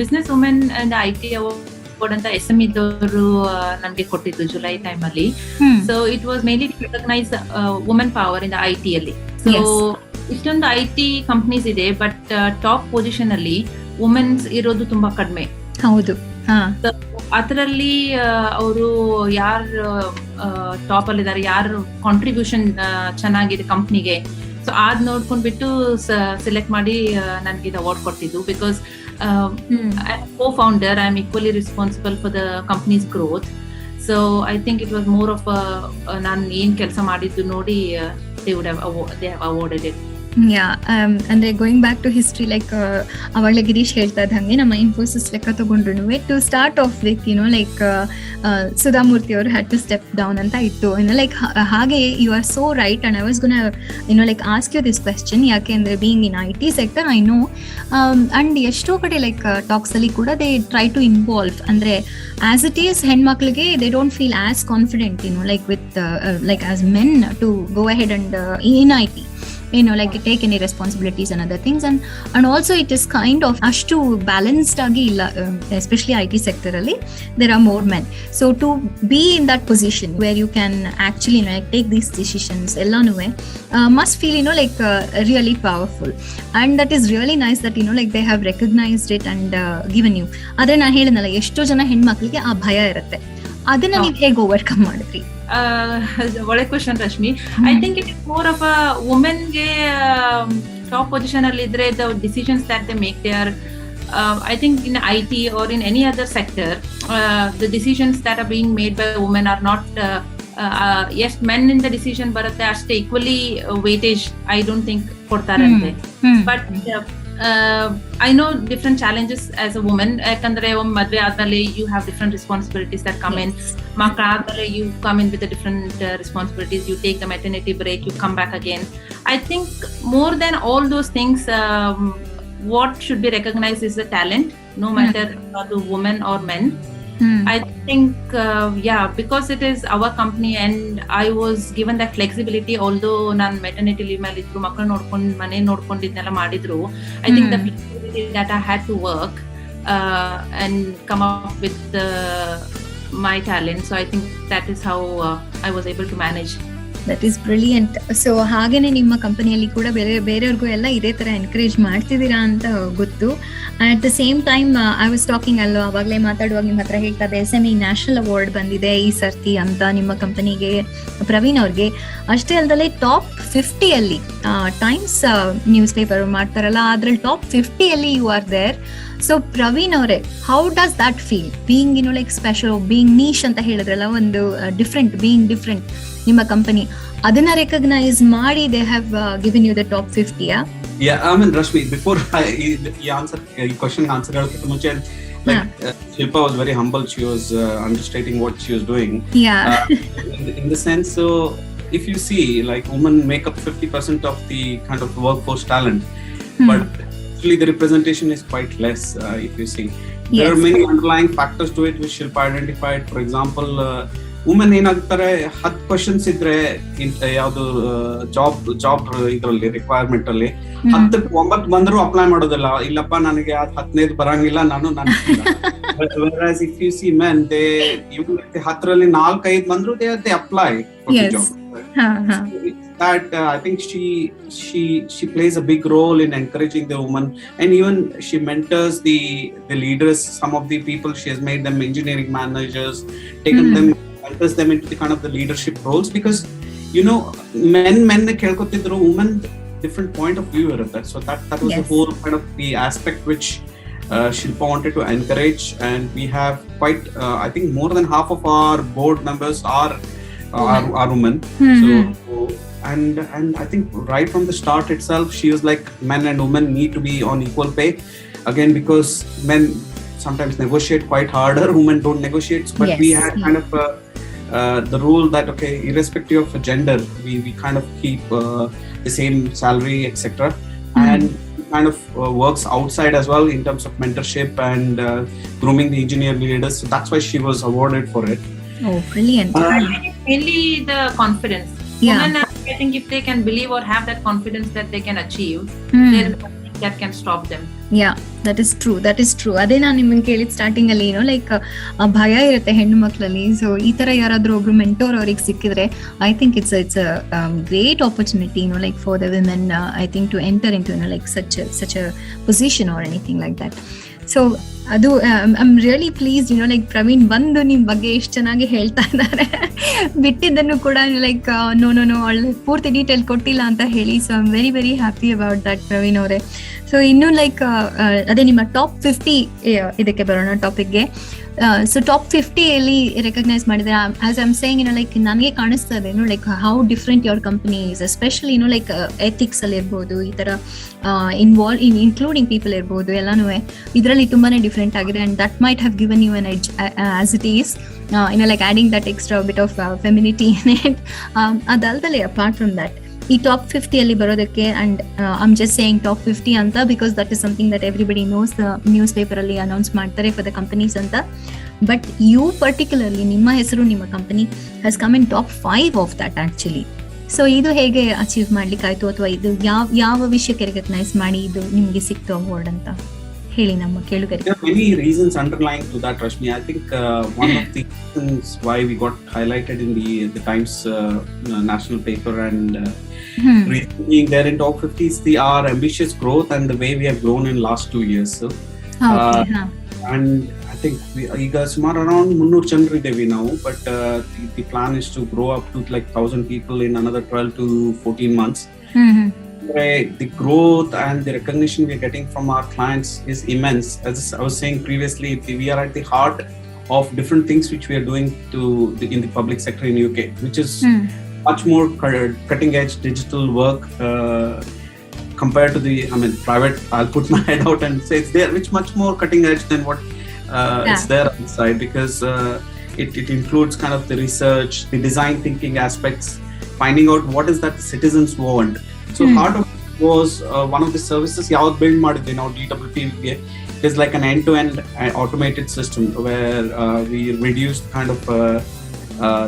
business women and IT award ಅಂತ SME ದವರು ನನ್ಗೆ ಕೊಟ್ಟಿದ್ದು ಜುಲೈ ಟೈಮ್ ಅಲ್ಲಿ. So it was mainly recognise women power in IT ಅಲ್ಲಿ. ಸೊ ಇಷ್ಟೊಂದು IT ಕಂಪನೀಸ್ ಇದೆ, ಬಟ್ ಟಾಪ್ ಪೊಸಿಷನ್ ಅಲ್ಲಿ ವುಮೆನ್ಸ್ ಇರೋದು ತುಂಬಾ ಕಡಿಮೆ. ಹೌದು. ಅದರಲ್ಲಿ ಅವರು ಯಾರು ಟಾಪ್ ಅಲ್ಲಿ ಇದಾರೆ, ಯಾರು ಕಾಂಟ್ರಿಬ್ಯೂಷನ್ ಚೆನ್ನಾಗಿದೆ ಕಂಪ್ನಿಗೆ, ಸೊ ಅದ್ ನೋಡ್ಕೊಂಡ್ಬಿಟ್ಟು ಸೆಲೆಕ್ಟ್ ಮಾಡಿ ನನ್ಗೆ ಇದು ಅವಾರ್ಡ್ ಕೊಟ್ಟಿದ್ದು. Because co-founder, I am equally responsible for the company's growth. So I think it was more of ನಾನು ಏನ್ ಕೆಲಸ ಮಾಡಿದ್ದು ನೋಡಿ they have awarded it. ಅಂದ್ರೆ going back to history, like ಅವಾಗಲೇ ಗಿರೀಶ್ ಹೇಳ್ತಾ ಇದ್ದಂಗೆ ನಮ್ಮ ಇನ್ಫೋಸಿಸ್ ಲೆಕ್ಕ ತಗೊಂಡ್ರು to start of with like Sudha Murthy ಅವರು ಹ್ಯಾಡ್ ಟು ಸ್ಟೆಪ್ ಡೌನ್ ಅಂತ ಇತ್ತು. ಲೈಕ್ ಹಾಗೆ you are so right and I was gonna like ask you this question. ಯಾಕೆ ಅಂದ್ರೆ being in IT sector I know and ಎಷ್ಟೋ ಕಡೆ ಲೈಕ್ ಟಾಕ್ಸ್ ಅಲ್ಲಿ ಕೂಡ ದೇ ಟ್ರೈ ಟು ಇನ್ವಾಲ್ವ್. ಅಂದ್ರೆ ಆಸ್ ಇಟ್ ಈಸ್ ಹೆಣ್ಮಕ್ಳಿಗೆ they don't feel as confident like with like as men to go ahead and in IT. like take any responsibilities and other things, and also it is kind of ashtu balanced agi illa, especially IT sector alli there are more men. So to be in that position where you can actually like take these decisions ellanu must feel like really powerful, and that is really nice that like they have recognized it and given you. ಆದ್ರೆ ನಾನು ಹೇಳಿದ್ನಲ್ಲ, ಎಷ್ಟೋ ಜನ ಹೆಣ್ಮಕ್ಳಿಗೆ ಆ ಭಯ ಇರುತ್ತೆ, ಅದನ್ನ ನೀವು ಹೇಗೆ ಓವರ್ಕಮ್ ಮಾಡಿದ್ರಿ? ಒಳ್ಳೆ question Rashmi. I think it is more of a ವುಮೆನ್ಗೆ ಟಾಪ್ ಪೊಸಿಷನ್ ಅಲ್ಲಿ ಇದ್ರೆ the decisions that they make they are I think in IT or in any other sector the decisions that are being made by women are not yes, men in the decision ಬರುತ್ತೆ ಅಷ್ಟೇ equally weightage I don't think ಕೊಡ್ತಾರಂತೆ. But I know different challenges as a woman. ಯಾಕಂದ್ರೆ ಮದ್ವೆ ಆದ್ಮೇಲೆ you have different responsibilities that come in. ಮಕ್ಕಳ ಆದ್ಮೇಲೆ you come in with the different responsibilities. You take the maternity break, you come back again. I think more than all those things, what should be recognized is the talent, no matter whether women or men. I think because it is our company and I was given that flexibility, although nan maternity leave ಮೇಲೆ ಇದ್ರು, ಮಕ್ಕಳು ನೋಡ್ಕೊಂಡು ಮನೆ ನೋಡ್ಕೊಂಡಿದ್ನೆಲ್ಲ ಮಾಡಿದ್ರು, I think the flexibility that I had to work and come up with my talent, so I think that is how I was able to manage. That is brilliant. So ಹಾಗೇನೆ ನಿಮ್ಮ ಕಂಪನಿಯಲ್ಲಿ ಕೂಡ ಬೇರೆಯವ್ರಿಗೂ ಎಲ್ಲ ಇದೇ ತರ ಎನ್ಕರೇಜ್ ಮಾಡ್ತಿದ್ದೀರಾ ಅಂತ ಗೊತ್ತು. At the same time I was talking ಅಲ್ಲೋ, ಅವಾಗಲೇ ಮಾತಾಡುವಾಗ ನಿಮ್ಮ ಹತ್ರ ಹೇಳ್ತಾ ಇದ್ದೆ, SME ನ್ಯಾಷನಲ್ ಅವಾರ್ಡ್ ಬಂದಿದೆ ಈ ಸರ್ತಿ ಅಂತ ನಿಮ್ಮ ಕಂಪನಿಗೆ, ಪ್ರವೀಣ್ ಅವ್ರಿಗೆ. ಅಷ್ಟೇ ಅಲ್ಲದೆ ಟಾಪ್ 50 ಟೈಮ್ಸ್ ನ್ಯೂಸ್ ಪೇಪರ್ ಮಾಡ್ತಾರಲ್ಲ, ಅದ್ರಲ್ಲಿ top 50 you are there. So Praveen ಅವರೇ, how does that feel being like special, being niche ಅಂತ ಹೇಳಿದ್ರಲ್ಲ, ಒಂದು ಡಿಫ್ರೆಂಟ್, ಬೀಯಿಂಗ್ ಡಿಫ್ರೆಂಟ್ ನಿಮ್ಮ ಕಂಪನಿ, ಅದನ್ನ ರೆಕಗ್ನೈಸ್ ಮಾಡಿ they have given you the top 50? Yeah, I mean, Rashmi, before you answer question ಹೇಳೋಕ್ಕಿಂತ ಮುಂಚೆ, Shilpa was very humble. She was understating what she was doing. Yeah. In the sense, so if you see, like, women make up 50% of the kind of workforce talent, but actually the representation is quite less. If you see, there are many underlying factors to it which Shilpa identified. For example, women ಏನಾಗ್ತಾರೆ, 10 questions ಇದ್ರೆ ಯಾವ್ದು job ಇದ್ರಲ್ಲಿ requirement ಅಲ್ಲಿ 9 ಬಂದ್ರು apply ಮಾಡೋದಿಲ್ಲ. ಇಲ್ಲಪ್ಪ ನನಗೆ 15 ಬರಂಗಿಲ್ಲ, ನಾನು whereas if you see men, they even 10ರಲ್ಲಿ 4-5 ಬಂದ್ರು they apply for the job. That I think she plays a big role in encouraging the woman, and even she mentors the leaders. Some of the people, she has made them engineering managers, taken them into the kind of the leadership roles, because men kelkotidru, women different point of view irutte. So that was the whole kind of the aspect which Shilpa wanted to encourage, and we have quite I think more than half of our board members are women. So and I think right from the start itself, she was like, men and women need to be on equal pay, again because men sometimes negotiate quite harder, women don't negotiate, but we had kind of the rule that, okay, irrespective of gender, we kind of keep the same salary, etc. And kind of works outside as well in terms of mentorship and grooming the engineer leaders. So that's why she was awarded for it. Oh, brilliant. Mainly the confidence. Women, I think if they can believe or have that confidence that they can achieve, there is nothing that can stop them. Yeah, that is true. ಅದೇ ನಾನು ನಿಮ್ಮನ್ನ ಕೇಳಿದ starting ಅಲ್ಲಿ, like ಭಯ ಇರುತ್ತೆ ಹೆಣ್ಣು ಮಕ್ಕಳಲ್ಲಿ. So ಈ ತರ ಯಾರಾದ್ರೂ ಒಬ್ರು ಮೆಂಟೋರ್ ಅವ್ರಿಗೆ ಸಿಕ್ಕಿದ್ರೆ, I think it's a great opportunity, like for the women, I think to enter into like such a position or anything like that. So ಅದು I am really pleased, like Praveen ಬಂದು ನಿಮ್ ಬಗ್ಗೆ ಎಷ್ಟು ಚೆನ್ನಾಗಿ ಹೇಳ್ತಾ ಇದ್ದಾರೆ, ಬಿಟ್ಟಿದ್ದನ್ನು ಕೂಡ ಲೈಕ್ ನೋ ಒಳ್ಳೆ ಪೂರ್ತಿ ಡೀಟೇಲ್ ಕೊಟ್ಟಿಲ್ಲ ಅಂತ ಹೇಳಿ. So I am very very happy about that Praveen ಅವರೇ. ಸೊ ಇನ್ನು ಲೈಕ್ ಅದೇ ನಿಮ್ಮ ಟಾಪ್ 50 ಇದಕ್ಕೆ ಬರೋಣ ಟಾಪಿಕ್ಗೆ. ಸೊ ಟಾಪ್ 50 ರೆಕಗ್ನೈಸ್ ಮಾಡಿದ್ರೆ, as I am saying, like ನನಗೆ ಕಾಣಿಸ್ತಾ ಇದೆ like how different your company is, especially like ethics ಅಲ್ಲಿ ಇರ್ಬೋದು, ಈ ತರ ಇನ್ಕ್ಲೂಡಿಂಗ್ ಪೀಪಲ್ ಇರ್ಬೋದು, ಎಲ್ಲಾನು ಇದರಲ್ಲಿ ತುಂಬಾನೇ ಡಿಫ್ರೆಂಟ್ ಆಗಿದೆ. And that might have given you an edge as it is, like adding that extra bit of femininity in it. ಅದಲ್ದಲೇ ಅಪಾರ್ಟ್ ಫ್ರಮ್ ದಟ್, ಈ ಟಾಪ್ 50 ಬರೋದಕ್ಕೆ, and I'm just saying top 50 ಅಂತ because that is something that everybody knows, newspaper ಅಲ್ಲಿ announce ಮಾಡ್ತಾರೆ for the companies ಅಂತ. But you particularly, ನಿಮ್ಮ ಹೆಸರು, ನಿಮ್ಮ company has come in top 5 of that actually. So ಇದು ಹೇಗೆ ಅಚೀವ್ ಮಾಡ್ಲಿಕ್ಕಾಯ್ತು, ಅಥವಾ ಇದು ಯಾವ ವಿಷಯಕ್ಕೆ ರೆಕಗ್ನೈಸ್ ಮಾಡಿ ಇದು ನಿಮ್ಗೆ ಸಿಕ್ತು ಅವಾರ್ಡ್ ಅಂತ ಹೇಳಿ ನಮ್ಮ ಕೇಳುಗರಿಗೆ. There are many reasons underlying to that, Rashmi. I think one of the reasons why we got highlighted in the Times national paper and being there in top 50 is our ambitious growth and the way we have grown in last 2 years. So, and I think ಈಗ ಸುಮಾರು around 300 ಜನರು ಇದ್ದೇವೆ ನಾವು, but the plan is to grow up to like 1,000 people in another 12 to 14 months. The growth and the recognition we are getting from our clients is immense. As I was saying previously, we are at the heart of different things which we are doing in the public sector in UK, which is much more cutting edge digital work compared to the private. I'll put my head out and say it's there, which much more cutting edge than what is there outside, because it includes kind of the research, the design thinking aspects, finding out what is that the citizens want. So heart of it was one of the services yav build madidve now DWP ಗೆ. It is like an end-to-end automated system where we reduced kind of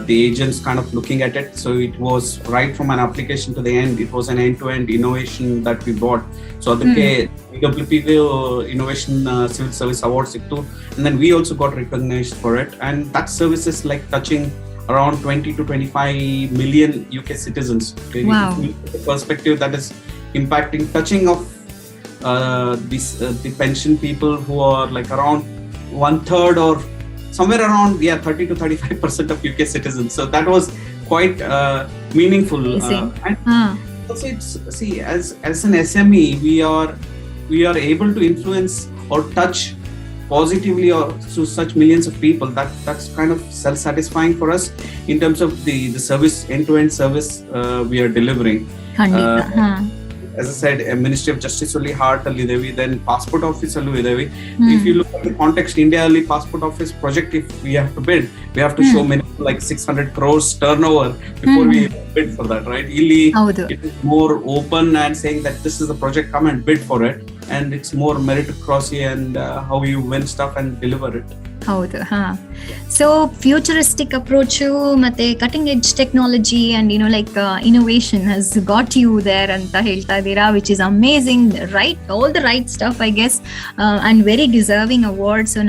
the agents kind of looking at it. So it was right from an application to the end. It was an end-to-end innovation that we brought. So ಅದಕ್ಕೆ DWP innovation civil service award siktu, and then we also got recognized for it. And that service is like touching around 20 to 25 million UK citizens. Wow. The perspective that is impacting, touching of the pension people who are like around 1/3 or somewhere around 30 to 35% of UK citizens. So that was quite meaningful. And also it's, as an SME, we are able to influence or touch positively or to such millions of people. That's kind of self-satisfying for us in terms of the service, end-to-end service we are delivering. As I said, Ministry of Justice only heart alli idevi, then passport office allu idevi. If you look at the context, India alli passport office project, if we have to bid, we have to show minimum like 600 crores turnover before we bid for that, right? Illi it is more open and saying that this is the project, come and bid for it, and it's more meritocracy and how you win stuff and deliver it. ಹೌದು. So futuristic approach ಮತ್ತೆ cutting edge technology and like innovation has got you there ಅಂತ ಹೇಳ್ತಾ ಇದ್ದೀರಾ, which is amazing, right, all the right stuff I guess, and very deserving award. So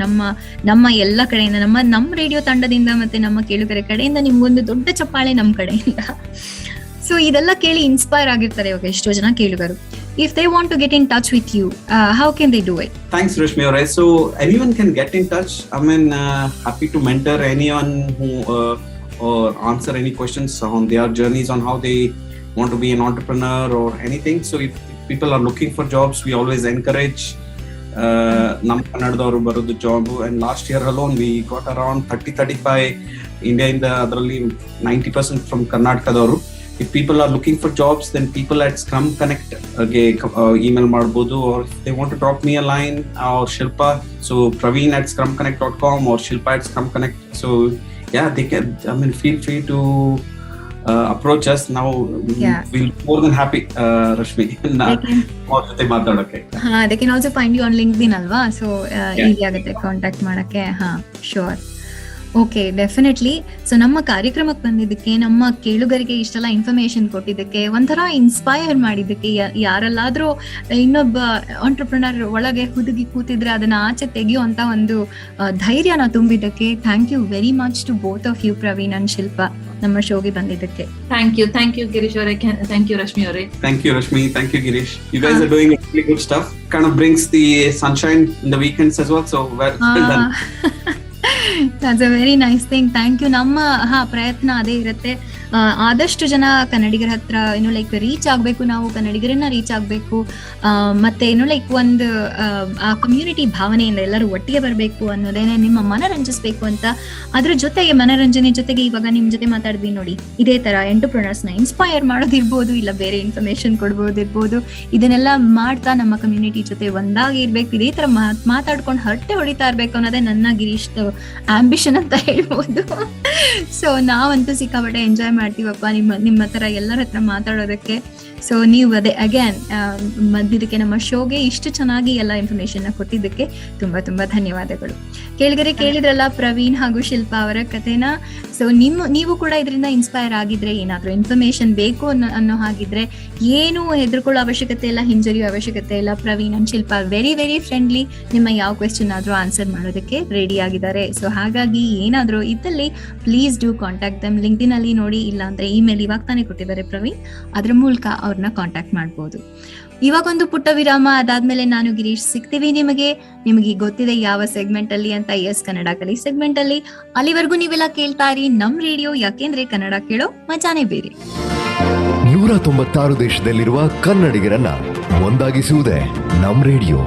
ನಮ್ಮ ಎಲ್ಲ ಕಡೆಯಿಂದ, ನಮ್ಮ radio ತಂಡದಿಂದ ಮತ್ತೆ ನಮ್ಮ ಕೇಳುಗರ ಕಡೆಯಿಂದ ನಿಮ್ಗೊಂದು ದೊಡ್ಡ ಚಪ್ಪಾಳೆ ನಮ್ಮ ಕಡೆಯಿಂದ. ಸೊ ಇದೆಲ್ಲ ಕೇಳಿ ಇನ್ಸ್ಪೈರ್ ಆಗಿರ್ತಾರೆ ಇವಾಗ ಎಷ್ಟೋ ಜನ ಕೇಳುಗರು. If they want to get in touch with you, how can they do it? Thanks, Rashmi. Alright, so anyone can get in touch. Happy to mentor anyone who or answer any questions on their journeys on how they want to be an entrepreneur or anything. So if people are looking for jobs, we always encourage ನಮ್ಮ ಕನ್ನಡದವರು ಬರೋದು job. And last year alone we got around 30-35 ಇಂಡಿಯಾದಿಂದ, ಅದರಲ್ಲಿ 90% from ಕರ್ನಾಟಕದವರು. If people are looking for jobs, then people at Scrum Connect email ಮಾಡಬಹುದು, or if they want to drop me a line or Shilpa, so praveen@scrumconnect.com or shilpa@scrumconnect. So yeah, they can, feel free to approach us. Now we'll more than happy, Rashmi, more jothe ಮಾತಾಡೋಕೆ. They can also find you on LinkedIn ಅಲ್ವಾ, so easy ಆಗುತ್ತೆ contact ಮಾಡಕ್ಕೆ. Sure. Okay, definitely. So ನಮ್ಮ ಕಾರ್ಯಕ್ರಮಕ್ಕೆ ಬಂದಿದ್ದಕ್ಕೆ, ನಮ್ಮ ಕೇಳುಗರಿಗೆ ಇಷ್ಟೆಲ್ಲ ಇನ್ಫಾರ್ಮೇಶನ್ ಕೊಟ್ಟಿದ್ದಕ್ಕೆ, ಒಂಥರ ಇನ್ಸ್ಪೈರ್ ಮಾಡಿದ್ದಕ್ಕೆ, ಯಾರಲ್ಲಾದ್ರೂ ಇನ್ನೊಬ್ಬ ಆಂಟ್ರಪ್ರನರ್ ಒಳಗೆ ಹುದುಗಿ ಕೂತಿದ್ರೆ ಅದನ್ನ ಆಚೆ ತೆಗೆಯುವಂತ ಒಂದು ಧೈರ್ಯನ ತುಂಬಿದ್ದಕ್ಕೆ, thank you very much to both of you, Praveen and Shilpa, ನಮ್ಮ ಶೋಗೆ ಬಂದಿದ್ದಕ್ಕೆ. ಥ್ಯಾಂಕ್ ಯು ಗಿರೀಶ್ ಅವರೇ, ಥ್ಯಾಂಕ್ ಯು ರಶ್ಮಿ ಅವರೇ. Thank you, Rashmi. Thank you, Girish. You guys are doing really good stuff. Kind of brings the sunshine in the weekends as well. So well done. That's a very nice thing. Thank you. ನಮ್ಮ ಪ್ರಯತ್ನ ಅದೇ ಇರುತ್ತೆ. ಆದಷ್ಟು ಜನ ಕನ್ನಡಿಗರ ಹತ್ರ like reach ಆಗ್ಬೇಕು, ನಾವು ಕನ್ನಡಿಗರನ್ನ ರೀಚ್ ಆಗ್ಬೇಕು, ಮತ್ತೆ ಲೈಕ್ ಒಂದು ಆ ಕಮ್ಯುನಿಟಿ ಭಾವನೆಯಿಂದ ಎಲ್ಲರೂ ಒಟ್ಟಿಗೆ ಬರಬೇಕು ಅನ್ನೋದೇನೆ, ನಿಮ್ಮ ಮನರಂಜಿಸ್ಬೇಕು ಅಂತ. ಅದ್ರ ಜೊತೆಗೆ ಮನರಂಜನೆ ಜೊತೆಗೆ ಇವಾಗ ನಿಮ್ ಜೊತೆ ಮಾತಾಡಿದ್ವಿ ನೋಡಿ, ಇದೇ ತರ ಎಂಟರ್ಪ್ರೆನರ್ಸ್ ನ ಇನ್ಸ್ಪೈರ್ ಮಾಡೋದಿರ್ಬೋದು, ಇಲ್ಲ ಬೇರೆ ಇನ್ಫಾರ್ಮೇಶನ್ ಕೊಡ್ಬೋದಿರ್ಬೋದು, ಇದನ್ನೆಲ್ಲ ಮಾಡ್ತಾ ನಮ್ಮ ಕಮ್ಯುನಿಟಿ ಜೊತೆ ಒಂದಾಗಿ ಇರ್ಬೇಕು, ಇದೇ ತರ ಮಾತಾಡ್ಕೊಂಡು ಹರಟೆ ಹೊಡಿತಾ ಇರ್ಬೇಕು ಅನ್ನೋದೇ ನನ್ನ ಗಿರೀಶ್ ಆಂಬಿಷನ್ ಅಂತ ಹೇಳ್ಬೋದು. ಸೊ ನಾವಂತೂ ಸಿಕ್ಕಾಪಟ್ಟೆ ಎಂಜಾಯ್ ಮಾಡ್ತೀವಪ್ಪ ನಿಮ್ಮ ತರ ಎಲ್ಲರ ಹತ್ರ ಮಾತಾಡೋದಕ್ಕೆ. ಸೊ ನೀವು ಅದೇ ಅಗೇನ್ ಮಧ್ಯದಕ್ಕೆ ನಮ್ಮ ಶೋಗೆ ಇಷ್ಟು ಚೆನ್ನಾಗಿ ಎಲ್ಲ ಇನ್ಫಾರ್ಮೇಶನ್ ಕೊಟ್ಟಿದ್ದಕ್ಕೆ ತುಂಬಾ ತುಂಬಾ ಧನ್ಯವಾದಗಳು. ಕೇಳಿದ್ರಲ್ಲ ಪ್ರವೀಣ್ ಹಾಗೂ ಶಿಲ್ಪಾ ಅವರ ಕಥೆನ. ಸೊ ನೀವು ಕೂಡ ಇದರಿಂದ ಇನ್ಸ್ಪೈರ್ ಆಗಿದ್ರೆ, ಏನಾದ್ರೂ ಇನ್ಫಾರ್ಮೇಶನ್ ಬೇಕು ಅನ್ನೋ ಹಾಗಿದ್ರೆ ಏನು ಹೆದರ್ಕೊಳ್ಳೋ ಅವಶ್ಯಕತೆ ಇಲ್ಲ, ಹಿಂಜರಿಯೋ ಅವಶ್ಯಕತೆ ಇಲ್ಲ. Praveen and Shilpa very very friendly, ನಿಮ್ಮ ಯಾವ ಕ್ವೆಶ್ಚನ್ ಆದ್ರೂ ಆನ್ಸರ್ ಮಾಡೋದಕ್ಕೆ ರೆಡಿ ಆಗಿದ್ದಾರೆ. ಸೊ ಹಾಗಾಗಿ ಏನಾದ್ರೂ ಇದ್ದಲ್ಲಿ please do contact dum. LinkedIn ಅಲ್ಲಿ ನೋಡಿ, ಇಲ್ಲ ಅಂದ್ರೆ ಇಮೇಲ್ ಇವಾಗ ತಾನೇ ಕೊಟ್ಟಿದ್ದಾರೆ ಪ್ರವೀಣ್, ಅದ್ರ ಮೂಲಕ ಅವ್ರನ್ನ ಕಾಂಟ್ಯಾಕ್ಟ್ ಮಾಡ್ಬೋದು. ಇವಾಗೊಂದು ಪುಟ್ಟ ವಿರಾಮ, ಅದಾದ್ಮೇಲೆ ನಾನು ಗಿರೀಶ್ ಸಿಗ್ತೀವಿ ನಿಮಗೆ ಗೊತ್ತಿದೆ ಯಾವ ಸೆಗ್ಮೆಂಟ್ ಅಲ್ಲಿ ಅಂತ. ಎಸ್, ಕನ್ನಡ ಕಲಿ ಸೆಗ್ಮೆಂಟ್ ಅಲ್ಲಿ. ಅಲ್ಲಿವರೆಗೂ ನೀವೆಲ್ಲ ಕೇಳ್ತಾ ಇರಿ ನಮ್ ರೇಡಿಯೋ, ಯಾಕೆಂದ್ರೆ ಕನ್ನಡ ಕೇಳೋ ಮಜಾನೇ ಬೇರೆ. 196 ದೇಶದಲ್ಲಿರುವ ಕನ್ನಡಿಗರನ್ನ ಒಂದಾಗಿಸುವುದೇ ನಮ್ ರೇಡಿಯೋ.